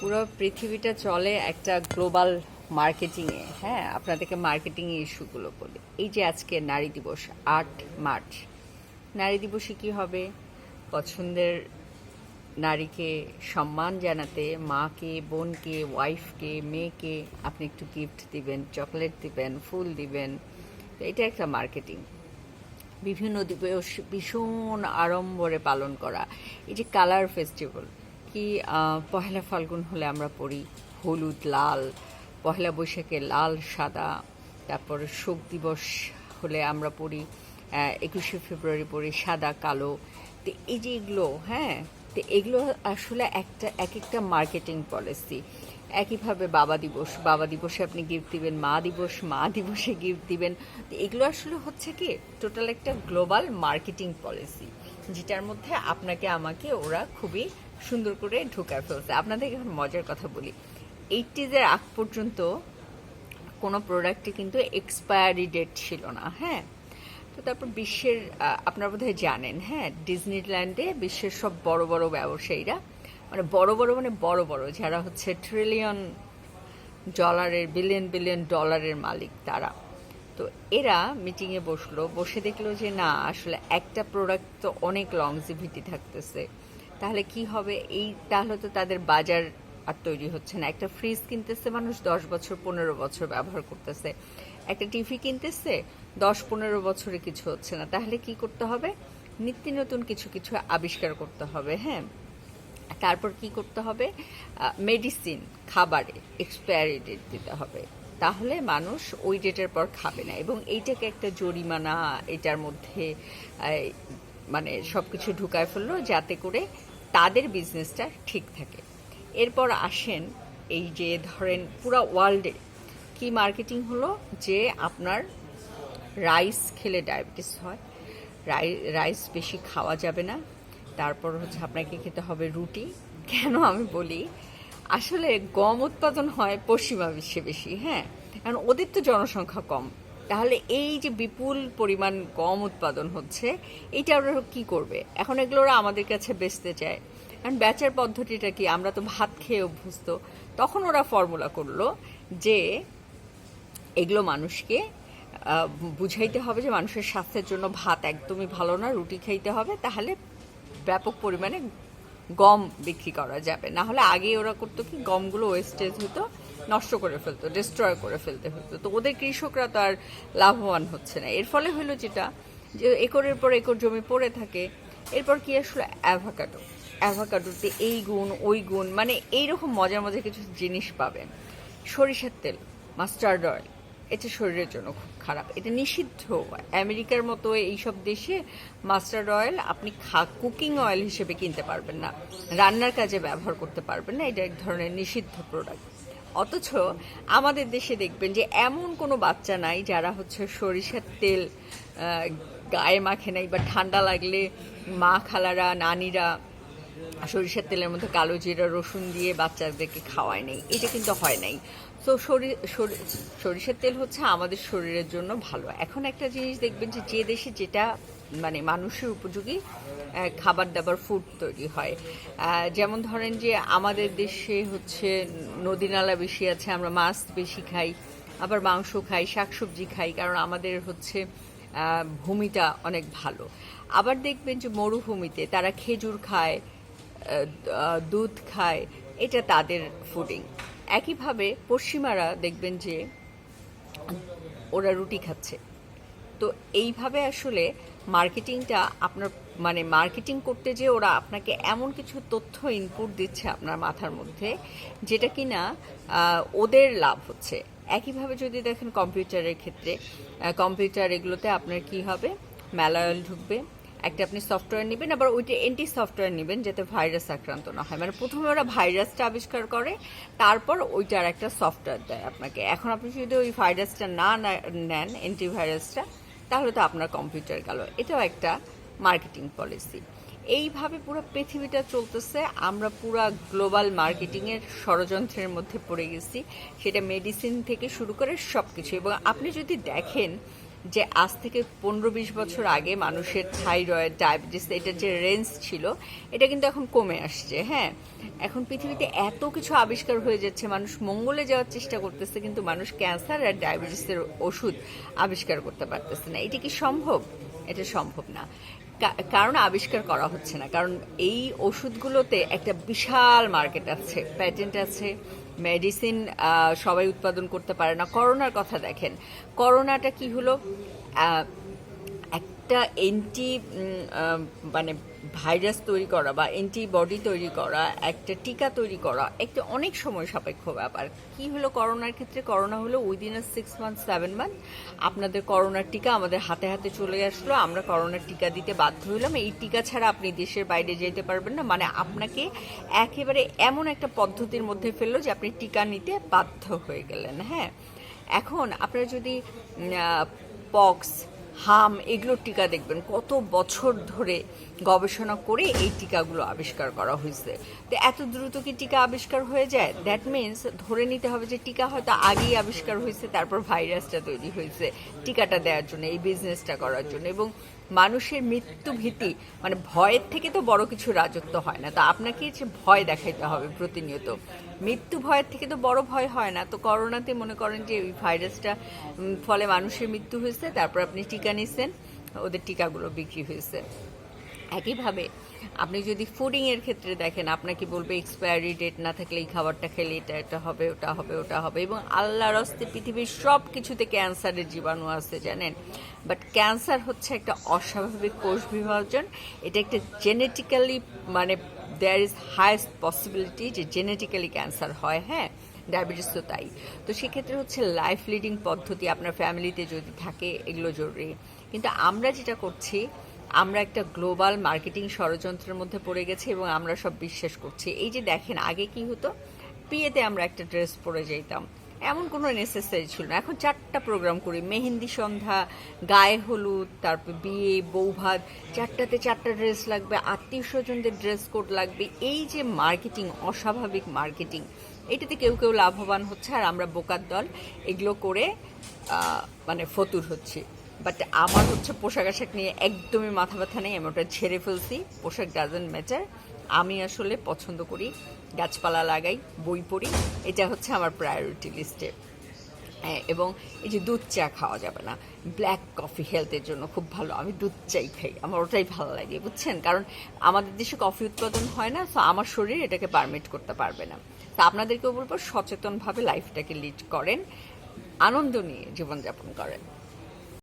পুরো পৃথিবীটা চলে একটা গ্লোবাল মার্কেটিংয়ে। হ্যাঁ, আপনাদেরকে মার্কেটিং ইস্যুগুলো বলি। এই যে আজকে নারী দিবস 8 মার্চ, নারী দিবসে কি হবে? পছন্দের নারীকে সম্মান জানাতে মাকে, বোনকে, ওয়াইফকে, মেয়েকে আপনি একটু গিফট দিবেন, চকলেট দিবেন, ফুল দিবেন। তো এটা একটা মার্কেটিং। বিভিন্ন দিবস ভীষণ আড়ম্বরে পালন করা। এই যে কালার ফেস্টিভ্যাল, কি পহেলা ফাল্গুন হলে আমরা পড়ি হলুদ লাল, পহেলা বৈশাখে লাল সাদা, তারপর শোক দিবস হলে আমরা পড়ি 21শে ফেব্রুয়ারি পড়ি সাদা কালো। তো এই যে এগুলো, হ্যাঁ, তো এগুলো আসলে এক একটা মার্কেটিং পলিসি। একইভাবে বাবা দিবসে আপনি গিফট দিবেন, মা দিবসে গিফট দিবেন। তো এগুলো আসলে হচ্ছে কি টোটাল একটা গ্লোবাল মার্কেটিং পলিসি, যেটার মধ্যে আপনাকে আমাকে ওরা খুবই সুন্দর করে ঢুকায় ফেলছে। আপনাদের এখন মজার কথা বলি, 80s আগ পর্যন্ত কোনো প্রোডাক্টে কিন্তু এক্সপায়ারি ডেট ছিল না। হ্যাঁ, তো তারপর বিশ্বের আপনারা বোধহয় জানেন, হ্যাঁ, ডিজনিল্যান্ডে বিশ্বের সব বড় বড় ব্যবসায়ীরা, মানে বড় বড় যারা হচ্ছে ট্রিলিয়ন ডলারের, বিলিয়ন বিলিয়ন ডলারের মালিক তারা, তো এরা মিটিংয়ে বসে দেখলো যে না, আসলে একটা প্রোডাক্ট তো অনেক লংজিভিটি থাকতেছে, তাহলে কি হবে? তাহলে তো তাদের বাজার আর তৈরি হচ্ছে না। একটা ফ্রিজ কিনতেছে মানুষ 10 বছর 15 বছর ব্যবহার করতেছে, একটা টিভি কিনতেছে 10-15 বছরে কিছু হচ্ছে না। তাহলে কি করতে হবে? নিত্য নতুন কিছু কিছু আবিষ্কার করতে হবে। হ্যাঁ, তারপর কি করতে হবে? মেডিসিন, খাবারে এক্সপায়ারি ডেট দিতে হবে, তাহলে মানুষ ওই ডেটের পর খাবে না। এবং এইটাকে একটা জরিমানা এটার মধ্যে মানে সব কিছু ঢুকায় ফেললো, যাতে করে তাদের বিজনেসটা ঠিক থাকে। এরপর আসেন, এই যে ধরেন পুরা ওয়ার্ল্ডে কি মার্কেটিং হলো, যে আপনার রাইস খেলে ডায়াবেটিস হয়, রাইস বেশি খাওয়া যাবে না। তারপর হচ্ছে আপনাকে খেতে হবে রুটি। কেন আমি বলি, আসলে গম উৎপাদন হয় পশ্চিমা বিশ্বে বেশি। হ্যাঁ, কারণ ওদের তো জনসংখ্যা কম, তাহলে এই যে বিপুল পরিমাণ গম উৎপাদন হচ্ছে, এইটা ওরা কি করবে? এখন এগুলো ওরা আমাদের কাছে বেচতে চায়, কারণ বেচার পদ্ধতিটা কি, আমরা তো ভাত খেয়ে অভ্যস্ত। তখন ওরা ফর্মুলা করলো যে এগুলো মানুষকে বুঝাইতে হবে যে মানুষের স্বাস্থ্যের জন্য ভাত একদমই ভালো না, রুটি খাইতে হবে, তাহলে ব্যাপক পরিমাণে গম বিক্রি করা যাবে। না হলে আগে ওরা করতো কি, গমগুলো ওয়েস্টেজ হতো, নষ্ট করে ফেলতো, ডিস্ট্রয় করে ফেলতে হতো। তো ওদের কৃষকরা তো আর লাভবান হচ্ছে না। এর ফলে হলো যেটা, যে একরের পর একর জমি পড়ে থাকে। এরপর কি আসলে অ্যাভোকাডোতে এই গুণ ওই গুণ, মানে এইরকম মজার মজার কিছু জিনিস পাবেন। সরিষার তেল, মাস্টার্ড অয়েল, এটা শরীরের জন্য খুব খারাপ, এটা নিষিদ্ধ। আমেরিকার মতো এইসব দেশে মাস্টার্ড অয়েল আপনি কুকিং অয়েল হিসেবে কিনতে পারবেন না, রান্নার কাজে ব্যবহার করতে পারবেন না, এটা এক ধরনের নিষিদ্ধ প্রোডাক্ট। অথচ আমাদের দেশে দেখবেন যে এমন কোনো বাচ্চা নাই যারা হচ্ছে সরিষার তেল গায়ে মাখে নাই, বা ঠান্ডা লাগলে মা খালারা, নানিরা সরিষার তেলের মধ্যে কালো জিরা রসুন দিয়ে বাচ্চাদেরকে খাওয়ায় নেই। এটা কিন্তু হয় নাই। তো সরিষার তেল হচ্ছে আমাদের শরীরের জন্য ভালো। এখন একটা জিনিস দেখবেন যে যে দেশে যেটা মানে মানুষের উপযোগী খাবার দাবার ফুড তৈরি হয়, যেমন ধরেন যে আমাদের দেশে হচ্ছে নদী নালা বেশি আছে, আমরা মাছ বেশি খাই, আবার মাংস খাই, শাকসবজি খাই, কারণ আমাদের হচ্ছে ভূমিটা অনেক ভালো। আবার দেখবেন যে মরুভূমিতে তারা খেজুর খায়, দুধ খায়, এটা তাদের ফুডিং। একইভাবে পশ্চিমারা দেখবেন যে ওরা রুটি খাচ্ছে। তো এইভাবে আসলে মার্কেটিংটা আপনার, মানে মার্কেটিং করতে যে ওরা আপনাকে এমন কিছু তথ্য ইনপুট দিচ্ছে আপনার মাথার মধ্যে, যেটা কিনা ওদের লাভ হচ্ছে। একইভাবে যদি দেখেন কম্পিউটারের ক্ষেত্রে, কম্পিউটার এগুলোতে আপনার কি হবে, ম্যালওয়্যার ঢুকবে, একটা আপনি সফটওয়্যার নেবেন, আবার ওইটা এন্টি সফটওয়্যার নেবেন যাতে ভাইরাস আক্রান্ত না হয়। মানে প্রথমে ওরা ভাইরাসটা আবিষ্কার করে, তারপর ওইটার একটা সফটওয়্যার দেয় আপনাকে। এখন আপনি যদি ওই ভাইরাসটা না নেন, অ্যান্টিভাইরাসটা, তাহলে তো আপনার কম্পিউটার গেল। এটাও একটা মার্কেটিং পলিসি। এইভাবে পুরো পৃথিবীটা চলতেছে, আমরা পুরো গ্লোবাল মার্কেটিংয়ের ষড়যন্ত্রের মধ্যে পড়ে গেছি, সেটা মেডিসিন থেকে শুরু করে সব কিছু। এবং আপনি যদি দেখেন যে আজ থেকে 15-20 বছর আগে মানুষের থাইরয়েড, ডায়াবেটিস এটার যে রেঞ্জ ছিল, এটা কিন্তু এখন কমে আসছে। হ্যাঁ, এখন পৃথিবীতে এত কিছু আবিষ্কার হয়ে যাচ্ছে, মানুষ মঙ্গলে যাওয়ার চেষ্টা করতেছে, কিন্তু মানুষ ক্যান্সার আর ডায়াবেটিসের ওষুধ আবিষ্কার করতে পারতেছে না। এটা কি সম্ভব? এটা সম্ভব না, কারণ আবিষ্কার করা হচ্ছে না। কারণ এই ওষুধগুলোতে একটা বিশাল মার্কেট আছে, প্যাটেন্ট আছে, মেডিসিন সবাই উৎপাদন করতে পারে না। করোনার কথা দেখেন, করোনাটা কি হলো, একটা মানে ভাইরাস তৈরি করা বা অ্যান্টিবডি তৈরি করা, একটা টিকা তৈরি করা একটা অনেক সময় সাপেক্ষ ব্যাপার। কি হলো করোনার ক্ষেত্রে? করোনা হলো উইদিন 6 মান্থ 7 মান্থ আপনাদের করোনার টিকা আমাদের হাতে হাতে চলে আসলো, আমরা করোনার টিকা দিতে বাধ্য হইলাম। এই টিকা ছাড়া আপনি দেশের বাইরে যেতে পারবেন না, মানে আপনাকে একেবারে এমন একটা পদ্ধতির মধ্যে ফেললো যে আপনি টিকা নিতে বাধ্য হয়ে গেলেন। হ্যাঁ, এখন আপনারা যদি পক্স, হাম এগুলোর টিকা দেখবেন কত বছর ধরে গবেষণা করে এই টিকাগুলো আবিষ্কার করা হয়েছে। তো এত দ্রুত কি টিকা আবিষ্কার হয়ে যায়? দ্যাট মিনস ধরে নিতে হবে যে টিকা হয়তো আগেই আবিষ্কার হয়েছে, তারপর ভাইরাসটা তৈরি হয়েছে টিকাটা দেওয়ার জন্য, এই বিজনেসটা করার জন্য। এবং মানুষের মৃত্যু ভীতি, মানে ভয়ের থেকে তো বড় কিছু রাজত্ব হয় না। তো আপনাকে যে ভয় দেখাইতে হবে প্রতিনিয়ত, মৃত্যু ভয়ের থেকে তো বড় ভয় হয় না। তো করোনাতে মনে করেন যে ওই ভাইরাসটা ফলে মানুষের মৃত্যু হয়েছে, তারপর আপনি টিকা নিছেন, ওদের টিকাগুলো বিক্রি হয়েছে। একইভাবে আপনি যদি ফুডিংয়ের ক্ষেত্রে দেখেন, আপনাকে বলবে এক্সপায়ারি ডেট না থাকলে এই খাবারটা খেলে এটা হবে, ওটা হবে, ওটা হবে। এবং আল্লাহর হস্তে পৃথিবীর সব কিছুতে ক্যান্সারের জীবাণু আছে জানেন, বাট ক্যান্সার হচ্ছে একটা অস্বাভাবিক কোষ বিভাজন। এটা একটা জেনেটিক্যালি, মানে দেয়ার ইজ হাইয়েস্ট পসিবিলিটি যে জেনেটিক্যালি ক্যান্সার হয়। হ্যাঁ, ডায়াবেটিস তো তাই। তো সেক্ষেত্রে হচ্ছে লাইফ লিডিং পদ্ধতি আপনার ফ্যামিলিতে যদি থাকে, এগুলো জরুরি। কিন্তু আমরা যেটা করছি, আমরা একটা গ্লোবাল মার্কেটিং ষড়যন্ত্রের মধ্যে পড়ে গেছি এবং আমরা সব বিশ্বাস করছি। এই যে দেখেন, আগে কি হতো, বিয়েতে আমরা একটা ড্রেস পরে যেতাম, এমন কোনো নেসেসারি ছিল না। এখন 4টা প্রোগ্রাম করি, মেহেন্দি সন্ধ্যা, গায়ে হলুদ, তারপর বিয়ে, বৌভাত, 4টাতে 4টা ড্রেস লাগবে, আত্মীয় স্বজনদের ড্রেস কোড লাগবে। এই যে মার্কেটিং, অস্বাভাবিক মার্কেটিং, এটাতে কেউ কেউ লাভবান হচ্ছে আর আমরা বোকার দল এগুলো করে মানে ফতুর হচ্ছি। বাট আমার হচ্ছে পোশাক আশাক নিয়ে একদমই মাথা ব্যথা নেই, আমি ওটা ছেড়ে ফেলছি। পোশাক ডাজেন্ট ম্যাটার। আমি আসলে পছন্দ করি, গাছপালা লাগাই, বই পড়ি, এটা হচ্ছে আমার প্রায়োরিটি লিস্টে। এবং এই যে দুধ চা খাওয়া যাবে না, ব্ল্যাক কফি হেলথের জন্য খুব ভালো, আমি দুধ চাই খাই, আমার ওটাই ভালো লাগে, বুঝছেন? কারণ আমাদের দেশে কফি উৎপাদন হয় না, তো আমার শরীর এটাকে পারমিট করতে পারবে না। তা আপনাদেরকেও বলবো সচেতনভাবে লাইফটাকে লিড করেন, আনন্দ নিয়ে জীবনযাপন করেন।